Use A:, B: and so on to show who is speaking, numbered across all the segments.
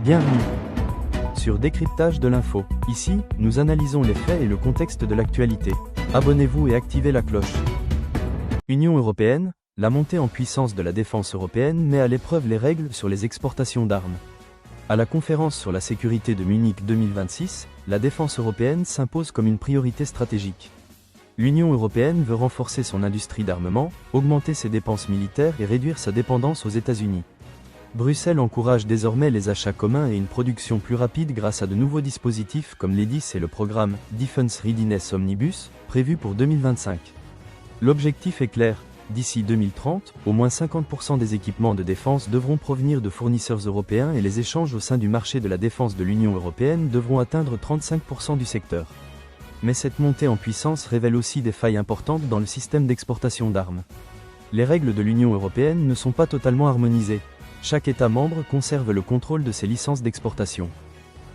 A: Bienvenue sur Décryptage de l'info. Ici, nous analysons les faits et le contexte de l'actualité. Abonnez-vous et activez la cloche. Union européenne, la montée en puissance de la défense européenne met à l'épreuve les règles sur les exportations d'armes. À la conférence sur la sécurité de Munich 2026, la défense européenne s'impose comme une priorité stratégique. L'Union européenne veut renforcer son industrie d'armement, augmenter ses dépenses militaires et réduire sa dépendance aux États-Unis. Bruxelles encourage désormais les achats communs et une production plus rapide grâce à de nouveaux dispositifs comme l'EDIS et le programme Defense Readiness Omnibus, prévu pour 2025. L'objectif est clair, d'ici 2030, au moins 50% des équipements de défense devront provenir de fournisseurs européens et les échanges au sein du marché de la défense de l'Union européenne devront atteindre 35% du secteur. Mais cette montée en puissance révèle aussi des failles importantes dans le système d'exportation d'armes. Les règles de l'Union européenne ne sont pas totalement harmonisées. Chaque État membre conserve le contrôle de ses licences d'exportation.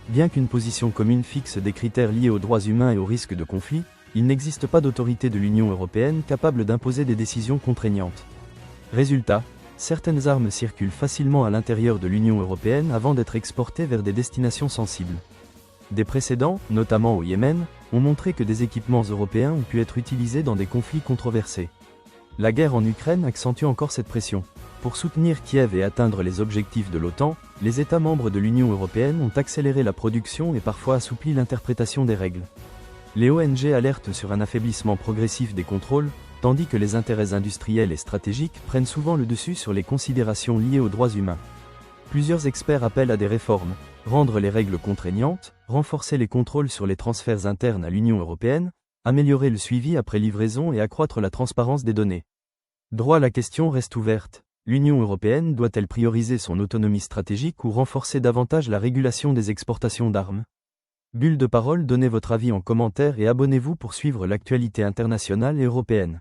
A: Bien qu'une position commune fixe des critères liés aux droits humains et au risque de conflit, il n'existe pas d'autorité de l'Union européenne capable d'imposer des décisions contraignantes. Résultat, certaines armes circulent facilement à l'intérieur de l'Union européenne avant d'être exportées vers des destinations sensibles. Des précédents, notamment au Yémen, ont montré que des équipements européens ont pu être utilisés dans des conflits controversés. La guerre en Ukraine accentue encore cette pression. Pour soutenir Kiev et atteindre les objectifs de l'OTAN, les États membres de l'Union européenne ont accéléré la production et parfois assoupli l'interprétation des règles. Les ONG alertent sur un affaiblissement progressif des contrôles, tandis que les intérêts industriels et stratégiques prennent souvent le dessus sur les considérations liées aux droits humains. Plusieurs experts appellent à des réformes, rendre les règles contraignantes, renforcer les contrôles sur les transferts internes à l'Union européenne, améliorer le suivi après livraison et accroître la transparence des données. Droit, la question reste ouverte. L'Union européenne doit-elle prioriser son autonomie stratégique ou renforcer davantage la régulation des exportations d'armes ? Bulle de parole, donnez votre avis en commentaire et abonnez-vous pour suivre l'actualité internationale et européenne.